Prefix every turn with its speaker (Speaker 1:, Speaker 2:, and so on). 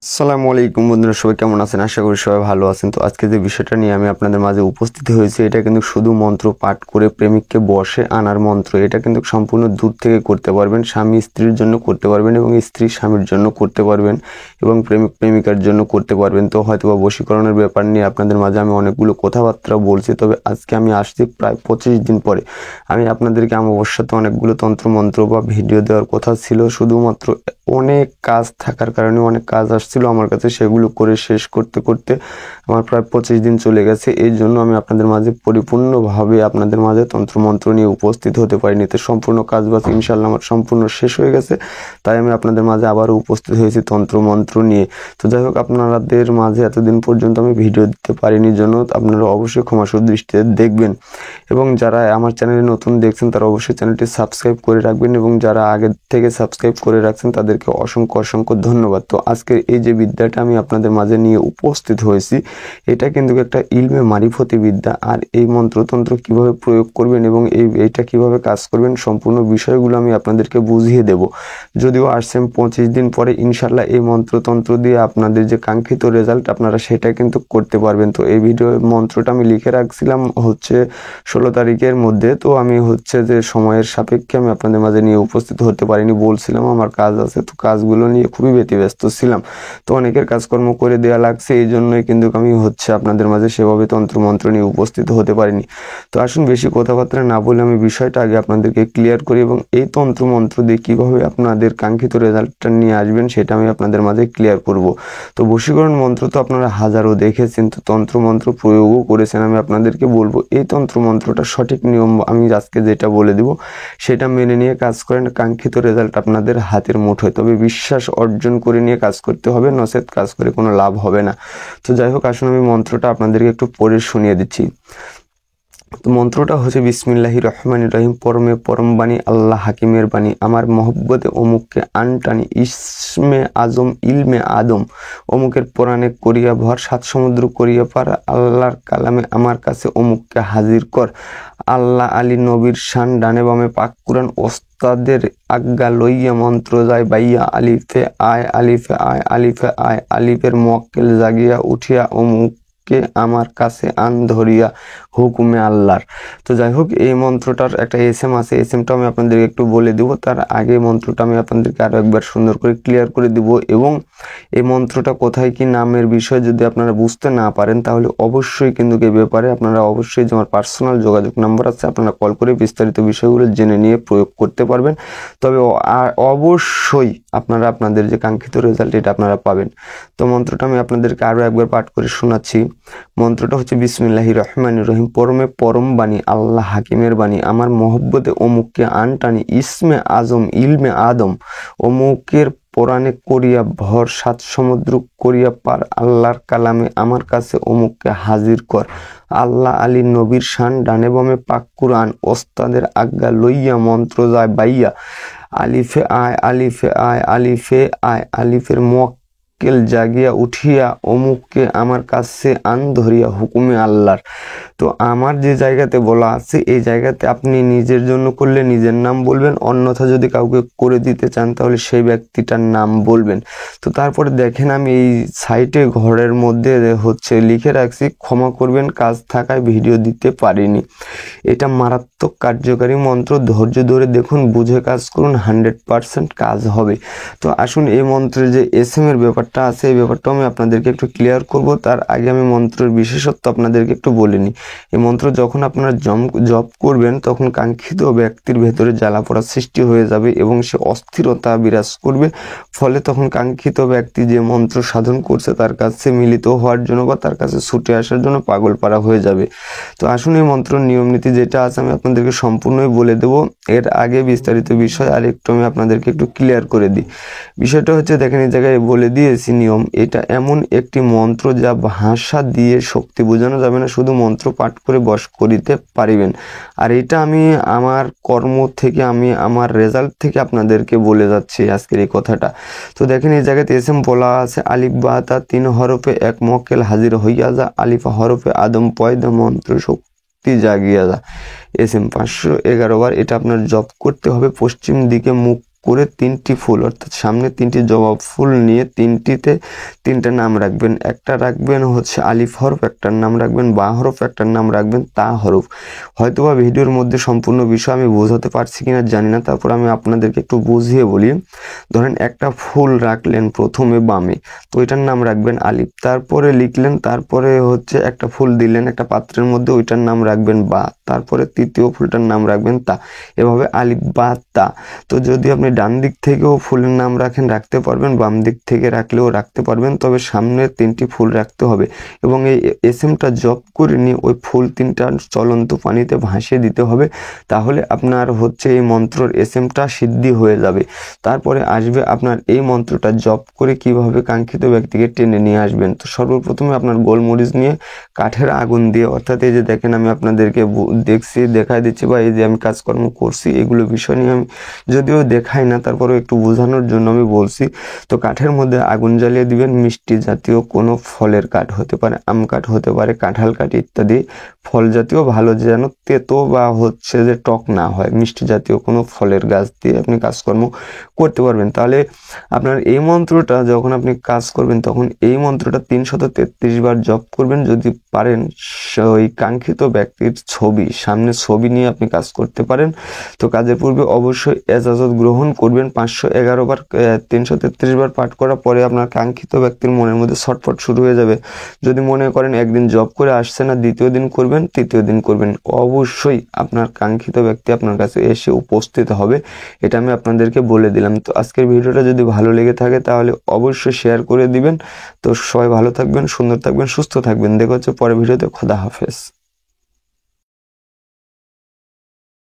Speaker 1: আসসালামু আলাইকুম বন্ধুরা, সবাই কেমন আছেন? আশা করি সবাই ভালো আছেন। তো আজকে যে বিষয়টা নিয়ে আমি আপনাদের মাঝে উপস্থিত হয়েছি, এটা কিন্তু শুধু মন্ত্র পাঠ করে প্রেমিককে বশে আনার মন্ত্র। এটা কিন্তু সম্পূর্ণ দূর থেকে করতে পারবেন, স্বামী স্ত্রীর জন্য করতে পারবেন এবং স্ত্রী স্বামীর জন্য করতে পারবেন এবং প্রেমিক প্রেমিকার জন্য করতে পারবেন। তো হয়তোবা বশীকরণের ব্যাপার নিয়ে আপনাদের মাঝে আমি অনেকগুলো কথাবার্তা বলছি, তবে আজকে আমি আসছি প্রায় 25 দিন পরে। আমি আপনাদেরকে অবশ্যই অনেকগুলো তন্ত্রমন্ত্র বা ভিডিও দেওয়ার কথা ছিল, শুধুমাত্র অনেক কাজ থাকার কারণে অনেক কাজ আসছিল আমার কাছে, সেগুলো করে শেষ করতে করতে আমার প্রায় 25 দিন চলে গেছে। এই জন্য আমি আপনাদের মাঝে পরিপূর্ণভাবে আপনাদের মাঝে তন্ত্রমন্ত্র নিয়ে উপস্থিত হতে পারিনি। তো সম্পূর্ণ কাজ বাজ ইনশাল্লাহ আমার সম্পূর্ণ শেষ হয়ে গেছে, তাই আমি আপনাদের মাঝে আবারও উপস্থিত হয়েছি তন্ত্রমন্ত্র নিয়ে। তো যাই হোক, আপনাদের মাঝে এতদিন পর্যন্ত আমি ভিডিও দিতে পারিনি জন্য আপনারা অবশ্যই ক্ষমাসুর দৃষ্টিতে দেখবেন, এবং যারা আমার চ্যানেলে নতুন দেখছেন তারা অবশ্যই চ্যানেলটি সাবস্ক্রাইব করে রাখবেন, এবং যারা আগে থেকে সাবস্ক্রাইব করে রাখছেন তাদেরকে অসংখ্য অসংখ্য ধন্যবাদ। তো আজকের এই যে বিদ্যাটা আমি আপনাদের মাঝে নিয়ে উপস্থিত হয়েছি, এটা কিন্তু একটা ইলমে মারিফতি বিদ্যা। আর এই মন্ত্রতন্ত্র কিভাবে প্রয়োগ করবেন এবং এইটা কিভাবে কাজ করবেন, সম্পূর্ণ বিষয়গুলো আমি আপনাদেরকে বুঝিয়ে দেব। যদিও আসছেন 25 দিন পরে, ইনশাল্লাহ এই মন্ত্রতন্ত্র দিয়ে আপনাদের যে কাঙ্ক্ষিত রেজাল্ট আপনারা সেটা কিন্তু করতে পারবেন। তো এই ভিডিও মন্ত্রটা আমি লিখে রাখছিলাম 16 তারিখের মধ্যে। তো আমি যে সময়ের সাপেক্ষে আমি আপনাদের মাঝে নিয়ে উপস্থিত হতে পারিনি, বলছিলাম আমার কাজ আছে, তো কাজগুলো নিয়ে খুবই ব্যতিব্যস্ত ছিলাম। তো অনেকের কাজকর্ম করে দেওয়া লাগছে, এই জন্যই কিন্তু আমি আপনাদের মাঝে সেভাবে তন্ত্রমন্ত্র নিয়ে উপস্থিত হতে পারিনি। তো আসুন বেশি কথাবার্তা না বলে আমি বিষয়টা আগে আপনাদেরকে ক্লিয়ার করি, এবং এই তন্ত্রমন্ত্র দিয়ে কীভাবে আপনাদের কাঙ্ক্ষিত রেজাল্টটা নিয়ে আসবেন সেটা আমি আপনাদের মাঝে ক্লিয়ার করব। তো বশীকরণ মন্ত্র তো আপনারা হাজারো দেখেছেন, তো তন্ত্রমন্ত্র প্রয়োগও করেছেন। আমি আপনাদেরকে বলবো এই তন্ত্রমন্ত্রটা সঠিক নিয়ম আমি আজকে যেটা বলে দিব সেটা মেনে নিয়ে কাজ করেন, কাঙ্ক্ষিত রেজাল্ট আপনাদের হাতের মুঠোয়। তবে বিশ্বাস অর্জন করে নিয়ে কাজ করতে হবে, নচেত কাজ করে কোনো লাভ হবে না। তো যাই হোক, আসুন আমি মন্ত্রটা আপনাদেরকে একটু পড়ে শুনিয়ে দিচ্ছি। তো মন্ত্রটা হচ্ছে বিসমিল্লাহির রহমানির রহিম। পরমে পরম বাণী আল্লাহ হাকিমের বাণী, আমার মহব্বতে অমুককে আনটানি, ইসমে আজম ইলমে আদম অমুকের পুরাণে করিয়া ভর, 7 সমুদ্র করিয়া পার, আল্লাহর কালামে আমার কাছে অমুককে হাজির কর। আল্লাহ আলী নবীর শান, ডানে বামে পাক কুরআন, ওস্তাদের আজ্ঞা লইয়া মন্ত্র যায় বাইয়া, আলিফে আয় আলিফে আয় আলিফে আয়, আলিফের মোয়াক্কেল জাগিয়া উঠিয়া অমুককে আমার কাছে আন ধরিয়া হুকুমে আল্লাহর। তো যাই হোক, এই মন্ত্রটার একটা এসএম আছে, এসএমটা আমি আপনাদেরকে একটু বলে দিব। তার আগে মন্ত্রটা আমি আপনাদেরকে আরও একবার সুন্দর করে ক্লিয়ার করে দিব, এবং এই মন্ত্রটা কোথায় কি নামের বিষয় যদি আপনারা বুঝতে না পারেন তাহলে অবশ্যই কিন্তু এই ব্যাপারে আপনারা অবশ্যই যে আমার পার্সোনাল যোগাযোগ নাম্বার আছে, আপনারা কল করে বিস্তারিত বিষয়গুলো জেনে নিয়ে প্রয়োগ করতে পারবেন। তবে অবশ্যই আপনারা আপনাদের যে কাঙ্ক্ষিত রেজাল্ট এটা আপনারা পাবেন। তো মন্ত্রটা আমি আপনাদেরকে আরও একবার পাঠ করে শোনাচ্ছি। মন্ত্রটা হচ্ছে বিসমিল্লাহির রহমানির রহিম। পরমে পরম বাণী আল্লাহ হাকিমের বাণী, আমার মহব্বতে অমুককে আনটানি, ইসমে আজম ইলমে আদম অমুকের পুরাণে করিয়া ভর, 7 সমুদ্র করিয়া পার, আল্লাহর কালামে আমার কাছে অমুককে হাজির কর। আল্লাহ আলী নবীর শান, ডানে বামে পাক কুরআন, ওস্তাদের আজ্ঞা লইয়া মন্ত্র যায় বাইয়া, আলিফে আয় আলিফে আয় আলিফে আয়, আলিফের মোয়াক্কেল জাগিয়া উঠিয়া অমুককে আমার কাছে আন ধরিয়া হুকুমে আল্লাহর। তো আমার যে জায়গাতে বলা আছে এই জায়গাতে আপনি নিজের জন্য করলে নিজের নাম বলবেন, অন্যথা যদি কাউকে করে দিতে চান তাহলে সেই ব্যক্তিটার নাম বলবেন। তো তারপরে দেখেন আমি এই সাইটে ঘরের মধ্যে লিখে রাখছি, ক্ষমা করবেন কাজ থাকায় ভিডিও দিতে পারিনি। এটা মারাত্মক কার্যকারী মন্ত্র, ধৈর্য ধরে দেখুন, বুঝে কাজ করুন, 100% কাজ হবে। তো আসুন এই মন্ত্রের যে এসএম এর ব্যাপারটা আছে এই ব্যাপারটাও আমি আপনাদেরকে একটু ক্লিয়ার করব। তার আগে আমি মন্ত্রের বিশেষত্ব আপনাদেরকে একটু বলে নিই। এই মন্ত্র যখন আপনারা জপ করবেন তখন কাঙ্ক্ষিত ব্যক্তির ভেতরে জ্বালাপোড়া সৃষ্টি হয়ে যাবে এবং সে অস্থিরতা বিরাজ করবে। ফলে তখন কাঙ্ক্ষিত ব্যক্তি যে মন্ত্র সাধন করছে তার কাছে মিলিত হওয়ার জন্য বা তার কাছে ছুটে আসার জন্য পাগল পারা হয়ে যাবে। তো আসুন এই মন্ত্রের নিয়ম নীতি যেটা আছে আমি আপনাদেরকে সম্পূর্ণই বলে দেব। এর আগে বিস্তারিত বিষয় আর একটু আমি আপনাদেরকে একটু ক্লিয়ার করে দিই। বিষয়টা হচ্ছে, দেখেন এই জায়গায় বলে দিয়েছি নিয়ম। এটা এমন একটি মন্ত্র যা ভাষা দিয়ে শক্তি বোঝানো যাবে না, শুধু মন্ত্র পাঠ করে বশ করিতে পারিবেন। আর এটা আমি আমার কর্ম থেকে, আমি আমার রেজাল্ট থেকে আপনাদেরকে বলে যাচ্ছি আজকের এই কথাটা। তো দেখেন এই জায়গাতে এসএম বলা আছে, আলিফ বা তা 3 হরফে এক মোয়াক্কেল হাজির হইয়া যা, আলিফা হরফে আদম পয়দা মন্ত্র শক্তি জাগিয়া যা। এসএম 511 বার। এটা আপনার জপ করতে হবে পশ্চিম দিকে মুখ করে 3টি ফুল অর্থাৎ সামনে 3টি জবা ফুল নিয়ে 3টিতে 3টা নাম রাখবেন। একটা রাখবেন হচ্ছে আলিফ হরফ, একটার নাম রাখবেন বা হরফ, একটার নাম রাখবেন তা হরফ। হয়তোবা ভিডিওর মধ্যে সম্পূর্ণ বিষয় আমি বোঝাতে পারছি কিনা জানি না, তারপর আমি আপনাদেরকে একটু বুঝিয়ে বলি। ধরেন একটা ফুল রাখলেন প্রথমে বামে, তো এটার নাম রাখবেন আলিফ, তারপরে লিখলেন, তারপরে হচ্ছে একটা ফুল দিলেন একটা পাত্রের মধ্যে, ওইটার নাম রাখবেন বা, তারপরে তৃতীয় ফুলটার নাম রাখবেন তা, এভাবে আলিফ বা তা। তো যদি আপনি ডান দিক থেকেও ফুলের নাম রাখতে পারবেন, বাম দিক থেকে রাখলেও রাখতে পারবেন, তবে সামনে 3টি ফুল রাখতে হবে এবং এই এসএমটা জপ করে নিয়ে ওই ফুল 3টা চলন্ত পানিতে ভাসিয়ে দিতে হবে। তাহলে আপনার হচ্ছে এই মন্ত্রর এসএমটা সিদ্ধি হয়ে যাবে। তারপরে আসবে আপনার এই মন্ত্রটা জপ করে কিভাবে কাঙ্ক্ষিত ব্যক্তিকে টেনে নিয়ে আসবেন। তো সর্বপ্রথমে আপনার গোলমরিচ নিয়ে কাঠের আগুন দিয়ে, অর্থাৎ এই যে দেখেন আমি আপনাদেরকে দেখাই দিচ্ছি বা এই যে আমি কাজকর্ম করছি, এগুলো বিষয় নিয়ে আমি যদিও দেখাই না, তারপরেও একটু বোঝানোর জন্য আমি বলছি। তো কাঠের মধ্যে আগুন জ্বালিয়ে দিবেন, মিষ্টি জাতীয় কোনো ফলের কাঠ হতে পারে, আম কাঠ হতে পারে, কাঁঠাল কাঠ ইত্যাদি ফল জাতীয়, ভালো যেন তেতো বা হচ্ছে যে টক না হয়, মিষ্টি জাতীয় কোনো ফলের গাছ দিয়ে আপনি কাজকর্ম করতে পারবেন। তাহলে আপনার এই মন্ত্রটা যখন আপনি কাজ করবেন তখন এই মন্ত্রটা 333 বার জপ করবেন। যদি পারেন ওই কাঙ্ক্ষিত ব্যক্তির সামনে ছবি নিয়ে আপনি কাজ করতে পারেন। তো কাজের পূর্বে অবশ্যই এজাজত গ্রহণ করবেন। 511 বার 333 বার পাঠ করার পরে আপনার কাঙ্ক্ষিত ব্যক্তির মনের মধ্যে ছটফট শুরু হয়ে যাবে। যদি মনে করেন একদিন জব করে আসছে না, দ্বিতীয় দিন করবেন, তৃতীয় দিন করবেন, অবশ্যই আপনার কাঙ্ক্ষিত ব্যক্তি আপনার কাছে এসে উপস্থিত হবে। এটা আমি আপনাদেরকে বলে দিলাম। তো আজকের ভিডিওটা যদি ভালো লেগে থাকে তাহলে অবশ্যই শেয়ার করে দিবেন। তো সবাই ভালো থাকবেন, সুন্দর থাকবেন, সুস্থ থাকবেন। দেখা হচ্ছে পরের ভিডিওতে। খোদা হাফেজ।